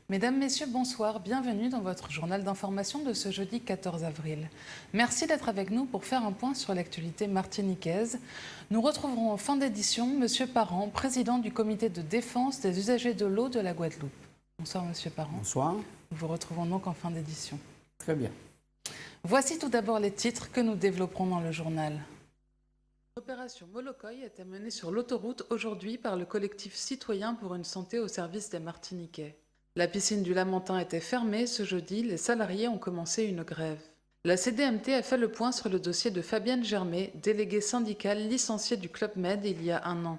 Mesdames, Messieurs, bonsoir. Bienvenue dans votre journal d'information de ce jeudi 14 avril. Merci d'être avec nous pour faire un point sur l'actualité martiniquaise. Nous retrouverons en fin d'édition M. Parent, président du comité de défense des usagers de l'eau de la Guadeloupe. Bonsoir M. Parent. Bonsoir. Nous vous retrouvons donc en fin d'édition. Très bien. Voici tout d'abord les titres que nous développerons dans le journal. L'opération Molokoï a été menée sur l'autoroute aujourd'hui par le collectif citoyen pour une santé au service des Martiniquais. La piscine du Lamentin était fermée ce jeudi, les salariés ont commencé une grève. La CDMT a fait le point sur le dossier de Fabienne Germé, déléguée syndicale licenciée du Club Med il y a un an.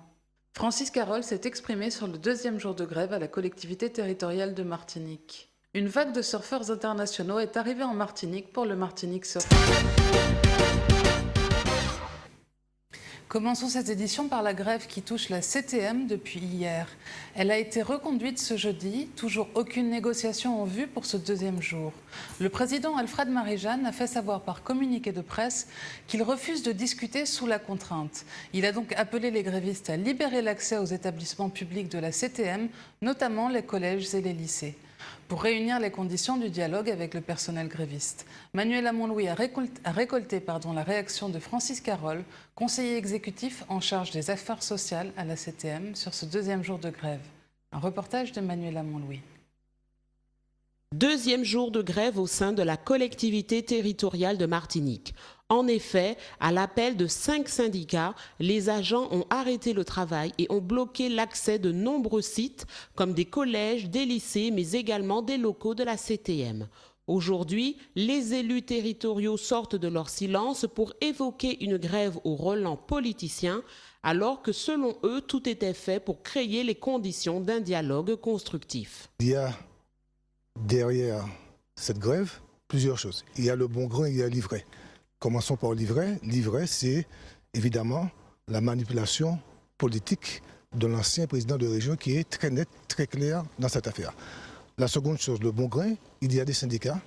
Francis Carole s'est exprimé sur le deuxième jour de grève à la collectivité territoriale de Martinique. Une vague de surfeurs internationaux est arrivée en Martinique pour le Martinique Surf. Commençons cette édition par la grève qui touche la CTM depuis hier. Elle a été reconduite ce jeudi, toujours aucune négociation en vue pour ce deuxième jour. Le président Alfred Marie-Jeanne a fait savoir par communiqué de presse qu'il refuse de discuter sous la contrainte. Il a donc appelé les grévistes à libérer l'accès aux établissements publics de la CTM, notamment les collèges et les lycées, pour réunir les conditions du dialogue avec le personnel gréviste. Manuela Montlouis a récolté la réaction de Francis Carole, conseiller exécutif en charge des affaires sociales à la CTM, sur ce deuxième jour de grève. Un reportage de Manuela Montlouis. Deuxième jour de grève au sein de la collectivité territoriale de Martinique. En effet, à l'appel de 5 syndicats, les agents ont arrêté le travail et ont bloqué l'accès de nombreux sites, comme des collèges, des lycées, mais également des locaux de la CTM. Aujourd'hui, les élus territoriaux sortent de leur silence pour évoquer une grève au relent politicien, alors que selon eux, tout était fait pour créer les conditions d'un dialogue constructif. Il y a derrière cette grève plusieurs choses. Il y a le bon grain et il y a l'ivraie. Commençons par l'ivraie. L'ivraie, c'est évidemment la manipulation politique de l'ancien président de région qui est très net, très clair dans cette affaire. La seconde chose, le bon grain, il y a des syndicats,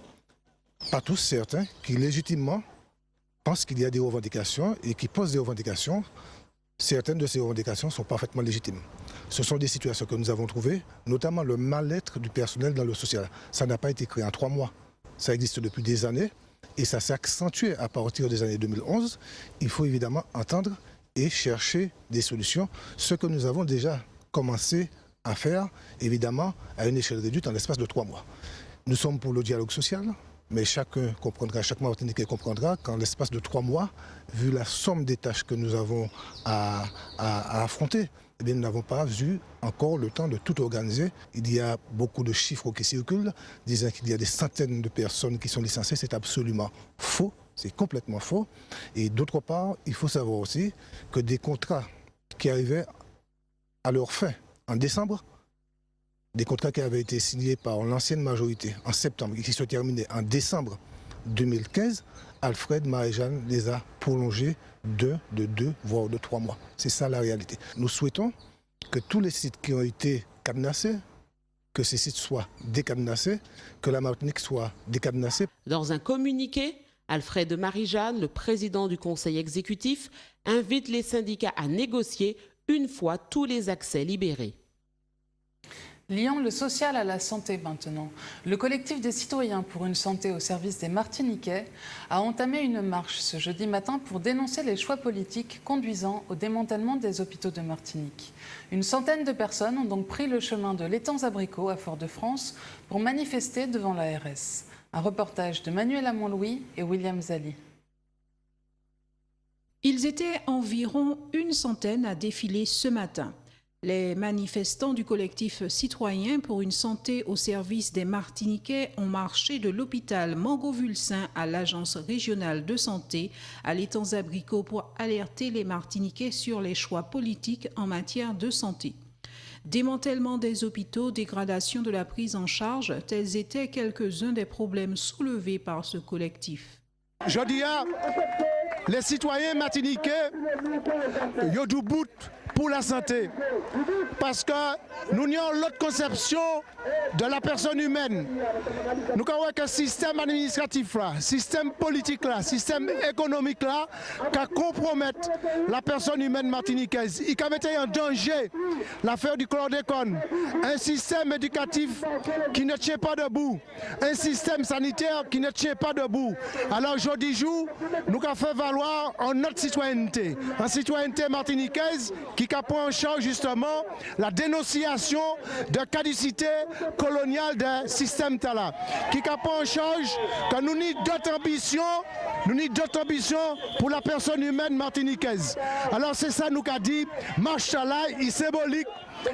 pas tous, certains, qui légitimement pensent qu'il y a des revendications et qui posent des revendications. Certaines de ces revendications sont parfaitement légitimes. Ce sont des situations que nous avons trouvées, notamment le mal-être du personnel dans le social. Ça n'a pas été créé en 3 mois. Ça existe depuis des années et ça s'est accentué à partir des années 2011. Il faut évidemment entendre et chercher des solutions, ce que nous avons déjà commencé à faire, évidemment, à une échelle réduite en l'espace de 3 mois. Nous sommes pour le dialogue social, mais chacun comprendra, chaque Martiniquais comprendra qu'en l'espace de 3 mois, vu la somme des tâches que nous avons à affronter, eh bien, nous n'avons pas eu encore le temps de tout organiser. Il y a beaucoup de chiffres qui circulent, disant qu'il y a des centaines de personnes qui sont licenciées. C'est absolument faux, c'est complètement faux. Et d'autre part, il faut savoir aussi que des contrats qui arrivaient à leur fin en décembre, des contrats qui avaient été signés par l'ancienne majorité en septembre et qui se terminaient en décembre 2015, Alfred Marie-Jeanne les a prolongés de 2, voire de 3 mois. C'est ça la réalité. Nous souhaitons que tous les sites qui ont été cadenassés, que ces sites soient décadenassés, que la Martinique soit décadenassée. Dans un communiqué, Alfred Marie-Jeanne, le président du conseil exécutif, invite les syndicats à négocier une fois tous les accès libérés. Liant le social à la santé maintenant, le collectif des citoyens pour une santé au service des Martiniquais a entamé une marche ce jeudi matin pour dénoncer les choix politiques conduisant au démantèlement des hôpitaux de Martinique. Une centaine de personnes ont donc pris le chemin de l'Étang-Abricot à Fort-de-France pour manifester devant l'ARS. Un reportage de Manuela Montlouis et William Zali. Ils étaient environ une centaine à défiler ce matin. Les manifestants du collectif citoyen pour une santé au service des Martiniquais ont marché de l'hôpital Mangovulsin à l'agence régionale de santé à l'Étang-Abricot pour alerter les Martiniquais sur les choix politiques en matière de santé. Démantèlement des hôpitaux, dégradation de la prise en charge, tels étaient quelques-uns des problèmes soulevés par ce collectif. Je dis à les citoyens martiniquais, yo du bout pour la santé. parce que nous avons l'autre conception de la personne humaine. Nous avons que le système administratif là, système politique là, système économique là, qui compromettent la personne humaine martiniquaise. Il a mis en danger l'affaire du chlordécone, un système éducatif qui ne tient pas debout, un système sanitaire qui ne tient pas debout. Alors aujourd'hui jour, nous avons fait valoir en notre citoyenneté, en citoyenneté martiniquaise qui prend en charge justement la dénonciation de caducité coloniale d'un système tala, qui prend en charge que nous avons d'autres ambitions pour la personne humaine martiniquaise. Alors c'est ça nous qu'a dit, marche tala, il symbolique.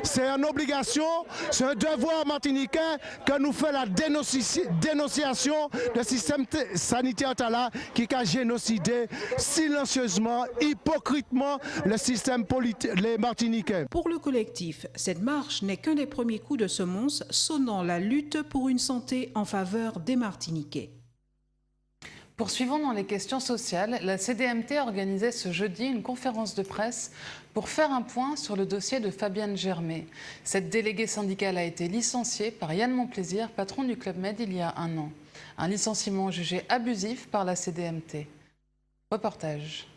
C'est une obligation, c'est un devoir martiniquais que nous fait la dénonciation du système sanitaire tala qui a génocidé silencieusement, hypocritement le système politique, les Martiniquais. Pour le collectif, cette marche n'est qu'un des premiers coups de semonce sonnant la lutte pour une santé en faveur des Martiniquais. Poursuivons dans les questions sociales. La CDMT organisait ce jeudi une conférence de presse pour faire un point sur le dossier de Fabienne Germé. Cette déléguée syndicale a été licenciée par Yann Monplaisir, patron du Club Med, il y a un an. Un licenciement jugé abusif par la CDMT. Reportage.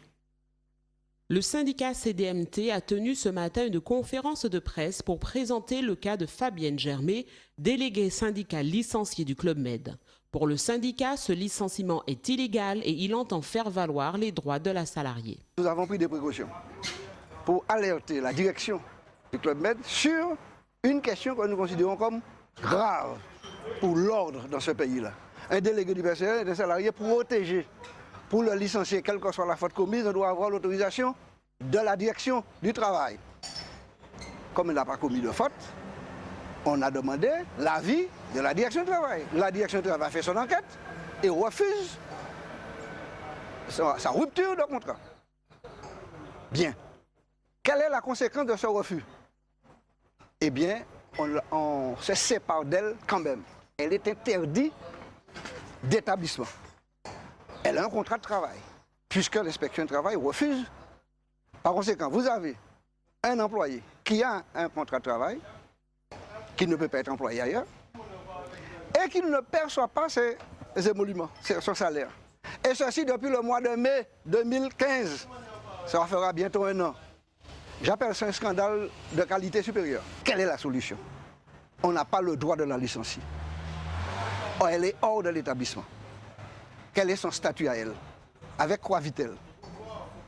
Le syndicat CDMT a tenu ce matin une conférence de presse pour présenter le cas de Fabienne Germé, déléguée syndicale licenciée du Club Med. Pour le syndicat, ce licenciement est illégal et il entend faire valoir les droits de la salariée. Nous avons pris des précautions pour alerter la direction du Club Med sur une question que nous considérons comme grave pour l'ordre dans ce pays-là. Un délégué du personnel et un salarié protégé. Pour le licencier, quelle que soit la faute commise, on doit avoir l'autorisation de la direction du travail. Comme il n'a pas commis de faute, on a demandé l'avis de la direction du travail. La direction du travail fait son enquête et refuse sa rupture de contrat. Bien. Quelle est la conséquence de ce refus? Eh bien, on se sépare d'elle quand même. Elle est interdite d'établissement. Elle a un contrat de travail, puisque l'inspection du travail refuse. Par conséquent, vous avez un employé qui a un contrat de travail, qui ne peut pas être employé ailleurs, et qui ne perçoit pas ses émoluments, son salaire. Et ceci depuis le mois de mai 2015. Ça fera bientôt un an. J'appelle ça un scandale de qualité supérieure. Quelle est la solution? On n'a pas le droit de la licencier. Elle est hors de l'établissement. Quel est son statut à elle? Avec quoi vit-elle?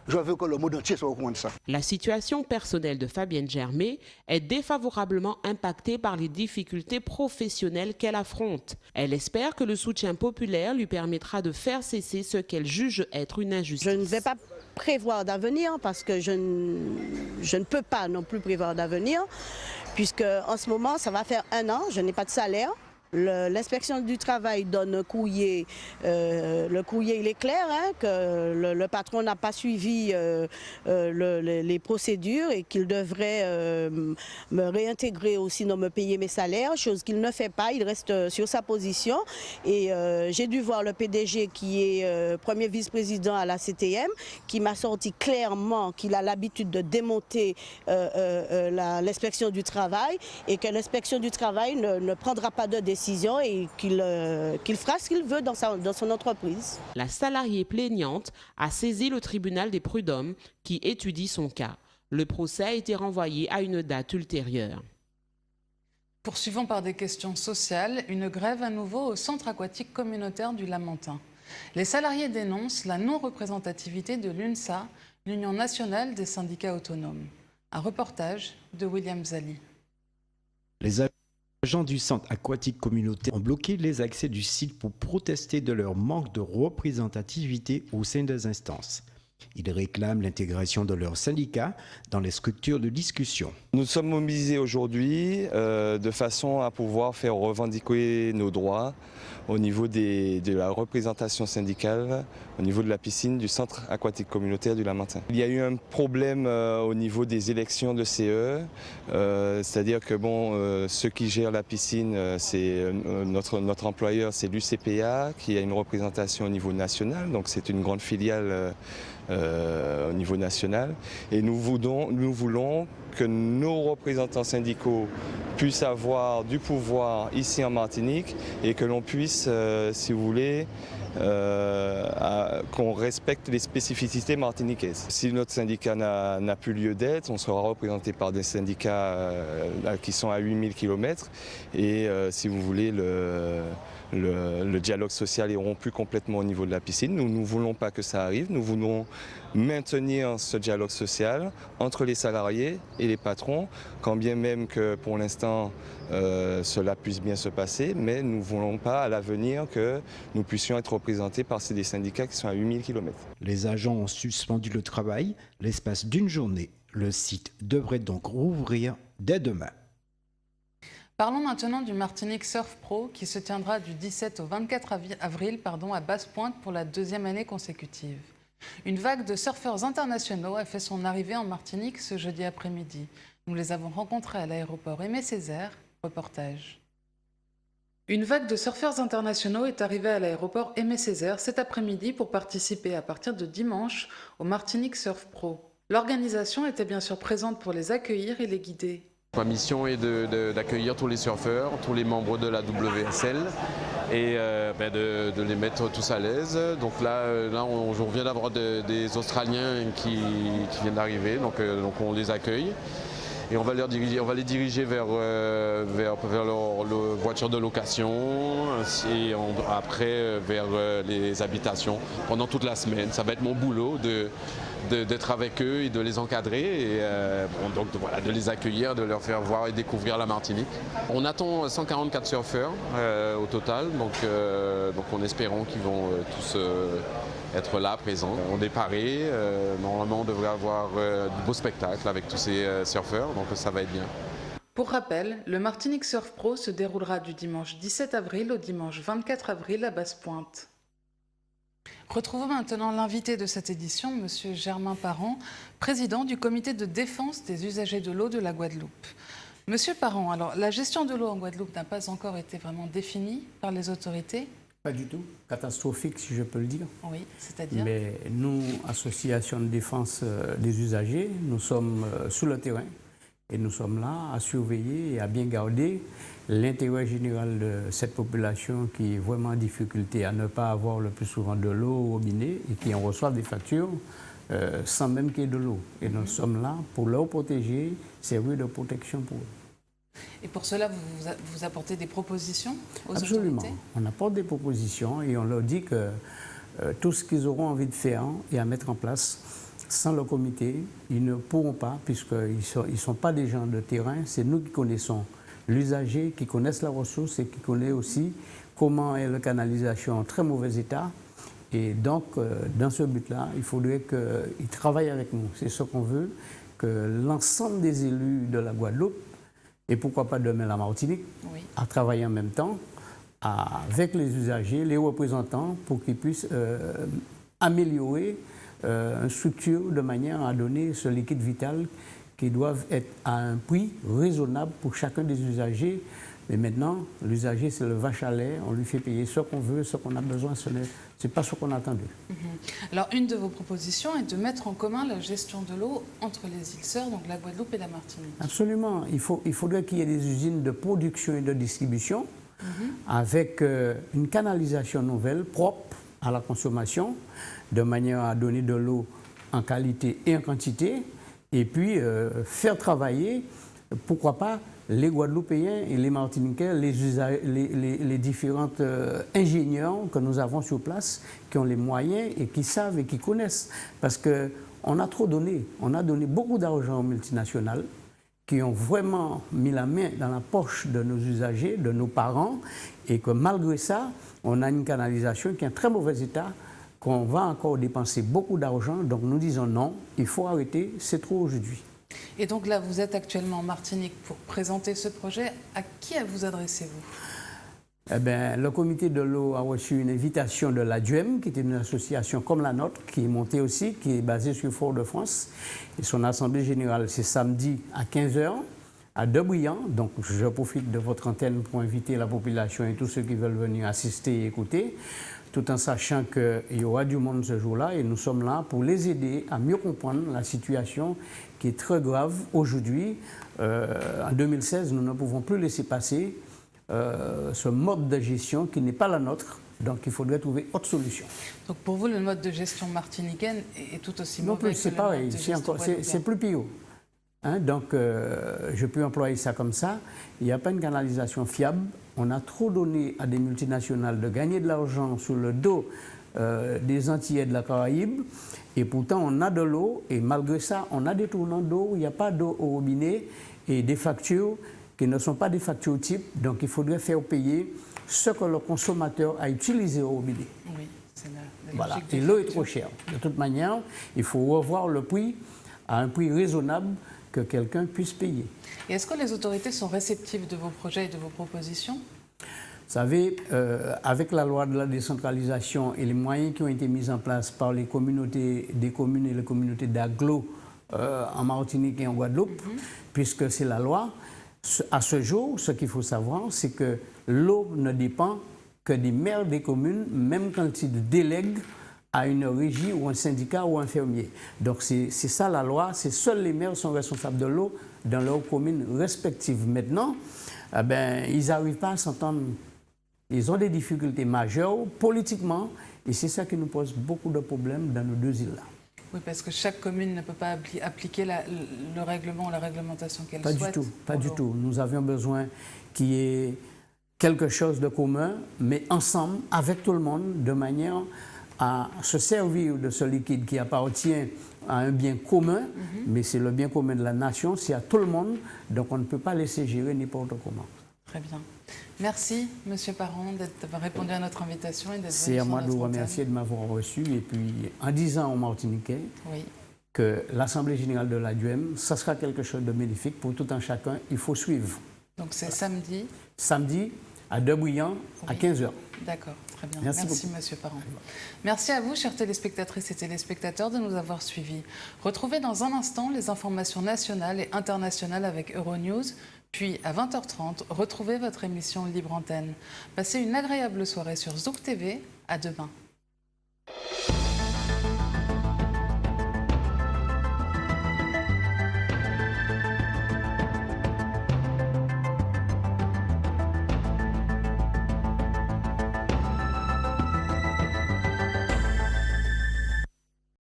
Je veux que le monde entier soit au courant de ça. La situation personnelle de Fabienne Germé est défavorablement impactée par les difficultés professionnelles qu'elle affronte. Elle espère que le soutien populaire lui permettra de faire cesser ce qu'elle juge être une injustice. Je ne vais pas prévoir d'avenir parce que je ne peux pas non plus prévoir d'avenir puisque en ce moment ça va faire un an, je n'ai pas de salaire. L'inspection du travail donne un courrier, le courrier il est clair, hein, que le patron n'a pas suivi les procédures et qu'il devrait me réintégrer ou sinon me payer mes salaires, chose qu'il ne fait pas, il reste sur sa position. Et j'ai dû voir le PDG qui est premier vice-président à la CTM, qui m'a sorti clairement qu'il a l'habitude de démonter l'inspection du travail et que l'inspection du travail ne prendra pas de décision et qu'il fera ce qu'il veut dans son entreprise. La salariée plaignante a saisi le tribunal des prud'hommes qui étudie son cas. Le procès a été renvoyé à une date ultérieure. Poursuivons par des questions sociales. Une grève à nouveau au centre aquatique communautaire du Lamentin. Les salariés dénoncent la non-représentativité de l'UNSA, l'Union nationale des syndicats autonomes. Un reportage de William Zali. Les agents du centre aquatique communautaire ont bloqué les accès du site pour protester de leur manque de représentativité au sein des instances. Ils réclament l'intégration de leurs syndicats dans les structures de discussion. Nous sommes mobilisés aujourd'hui de façon à pouvoir faire revendiquer nos droits au niveau de la représentation syndicale, au niveau de la piscine du centre aquatique communautaire du Lamentin. Il y a eu un problème au niveau des élections de CE, c'est-à-dire que ceux qui gèrent la piscine, c'est notre employeur, c'est l'UCPA, qui a une représentation au niveau national, donc c'est une grande filiale au niveau national. Et nous voulons que nos représentants syndicaux puissent avoir du pouvoir ici en Martinique et que l'on puisse, si vous voulez, qu'on respecte les spécificités martiniquaises. Si notre syndicat n'a plus lieu d'être, on sera représenté par des syndicats qui sont à 8000 km et si vous voulez, le dialogue social est rompu complètement au niveau de la piscine. Nous ne voulons pas que ça arrive, nous voulons maintenir ce dialogue social entre les salariés et les patrons, quand bien même que pour l'instant cela puisse bien se passer, mais nous ne voulons pas à l'avenir que nous puissions être représentés par des syndicats qui sont à 8000 km. Les agents ont suspendu le travail l'espace d'une journée. Le site devrait donc rouvrir dès demain. Parlons maintenant du Martinique Surf Pro qui se tiendra du 17 au 24 avril à Basse-Pointe pour la 2e année consécutive. Une vague de surfeurs internationaux a fait son arrivée en Martinique ce jeudi après-midi. Nous les avons rencontrés à l'aéroport Aimé Césaire. Reportage. Une vague de surfeurs internationaux est arrivée à l'aéroport Aimé Césaire cet après-midi pour participer à partir de dimanche au Martinique Surf Pro. L'organisation était bien sûr présente pour les accueillir et les guider. Ma mission est d'accueillir tous les surfeurs, tous les membres de la WSL et de les mettre tous à l'aise. Donc là on vient d'avoir des Australiens qui viennent d'arriver, donc on les accueille. Et on va les diriger vers leur voiture de location et après vers les habitations pendant toute la semaine. Ça va être mon boulot d'être avec eux et de les encadrer et de les accueillir, de leur faire voir et découvrir la Martinique. On attend 144 surfeurs au total, donc en espérant qu'ils vont tous être là, présents. On est paré, normalement on devrait avoir du beau spectacle avec tous ces surfeurs, donc ça va être bien. Pour rappel, le Martinique Surf Pro se déroulera du dimanche 17 avril au dimanche 24 avril à Basse-Pointe. Retrouvons maintenant l'invité de cette édition, M. Germain Parent, président du comité de défense des usagers de l'eau de la Guadeloupe. Monsieur Parent, alors la gestion de l'eau en Guadeloupe n'a pas encore été vraiment définie par les autorités ? Pas du tout. Catastrophique, si je peux le dire. Oui, c'est-à-dire ? Mais nous, association de défense des usagers, nous sommes sur le terrain et nous sommes là à surveiller et à bien garder l'intérêt général de cette population qui est vraiment en difficulté à ne pas avoir le plus souvent de l'eau au robinet et qui en reçoivent des factures sans même qu'il y ait de l'eau. Et nous sommes là pour leur protéger, servir de protection pour eux. Et pour cela, vous apportez des propositions aux Absolument. autorités ? On apporte des propositions et on leur dit que tout ce qu'ils auront envie de faire et à mettre en place, sans le comité, ils ne pourront pas, puisqu'ils ne sont pas des gens de terrain. C'est nous qui connaissons l'usager, qui connaissent la ressource et qui connaissent aussi comment est la canalisation en très mauvais état. Et donc, dans ce but-là, il faudrait qu'ils travaillent avec nous. C'est ce qu'on veut, que l'ensemble des élus de la Guadeloupe, et pourquoi pas demain la Martinique, oui, à travailler en même temps avec les usagers, les représentants, pour qu'ils puissent améliorer une structure de manière à donner ce liquide vital qui doit être à un prix raisonnable pour chacun des usagers. Mais maintenant, l'usager, c'est le vache à lait, on lui fait payer ce qu'on veut, ce qu'on a besoin, ce n'est pas ce qu'on a attendu. Alors, une de vos propositions est de mettre en commun la gestion de l'eau entre les îles Sœurs, donc la Guadeloupe et la Martinique. Absolument. Il faudrait qu'il y ait des usines de production et de distribution avec une canalisation nouvelle, propre à la consommation, de manière à donner de l'eau en qualité et en quantité, et puis faire travailler, pourquoi pas, les Guadeloupéens et les Martiniquais, les différents ingénieurs que nous avons sur place, qui ont les moyens et qui savent et qui connaissent. Parce qu'on a trop donné. On a donné beaucoup d'argent aux multinationales qui ont vraiment mis la main dans la poche de nos usagers, de nos parents, et que malgré ça, on a une canalisation qui est en très mauvais état, qu'on va encore dépenser beaucoup d'argent. Donc nous disons non, il faut arrêter, c'est trop aujourd'hui. Et donc là, vous êtes actuellement en Martinique pour présenter ce projet. À qui vous adressez-vous ? Eh bien, le comité de l'eau a reçu une invitation de l'ADUEM, qui est une association comme la nôtre, qui est montée aussi, qui est basée sur Fort-de-France. Et son assemblée générale, c'est samedi à 15h à Debriand. Donc, je profite de votre antenne pour inviter la population et tous ceux qui veulent venir assister et écouter. tout en sachant qu'il y aura du monde ce jour-là et nous sommes là pour les aider à mieux comprendre la situation qui est très grave aujourd'hui. En 2016, nous ne pouvons plus laisser passer ce mode de gestion qui n'est pas la nôtre. Donc il faudrait trouver autre solution. Donc pour vous, le mode de gestion martiniquain est tout aussi mauvais Non plus, c'est pareil, c'est plus pire. Hein, donc je peux employer ça comme ça. Il n'y a pas une canalisation fiable. On a trop donné à des multinationales de gagner de l'argent sur le dos des Antillais de la Caraïbe. Et pourtant, on a de l'eau. Et malgré ça, on a des tournants d'eau où il n'y a pas d'eau au robinet et des factures qui ne sont pas des factures types. Donc il faudrait faire payer ce que le consommateur a utilisé au robinet. Oui, c'est la voilà. logique Et des l'eau est factures. trop chère. De toute manière, il faut revoir le prix à un prix raisonnable que quelqu'un puisse payer. Et est-ce que les autorités sont réceptives de vos projets et de vos propositions? Vous savez, avec la loi de la décentralisation et les moyens qui ont été mis en place par les communautés des communes et les communautés d'agglo en Martinique et en Guadeloupe, puisque c'est la loi, à ce jour, ce qu'il faut savoir, c'est que l'eau ne dépend que des maires des communes, même quand ils délèguent à une régie ou un syndicat ou un fermier. Donc c'est ça la loi, c'est seuls les maires sont responsables de l'eau dans leurs communes respectives. Maintenant, ils n'arrivent pas à s'entendre. Ils ont des difficultés majeures politiquement et c'est ça qui nous pose beaucoup de problèmes dans nos deux îles-là. Oui, parce que chaque commune ne peut pas appliquer le règlement ou la réglementation qu'elle souhaite. Pas du tout, pas du tout. Nous avions besoin qu'il y ait quelque chose de commun, mais ensemble, avec tout le monde, de manière à se servir de ce liquide qui appartient à un bien commun, mais c'est le bien commun de la nation, c'est à tout le monde, donc on ne peut pas laisser gérer n'importe comment. Très bien. Merci, M. Parent, d'avoir répondu à notre invitation et d'être venu C'est à sur moi de notre vous antenne. remercier de m'avoir reçu, et puis en disant aux Martiniquais que l'Assemblée générale de l'ADUM, ça sera quelque chose de bénéfique pour tout un chacun, il faut suivre. Donc c'est samedi. Samedi, à Debruyant, à 15h. D'accord, très bien. Merci Merci beaucoup. Monsieur Parent. Merci à vous, chers téléspectatrices et téléspectateurs, de nous avoir suivis. Retrouvez dans un instant les informations nationales et internationales avec Euronews. Puis, à 20h30, retrouvez votre émission Libre Antenne. Passez une agréable soirée sur Zouk TV. À demain.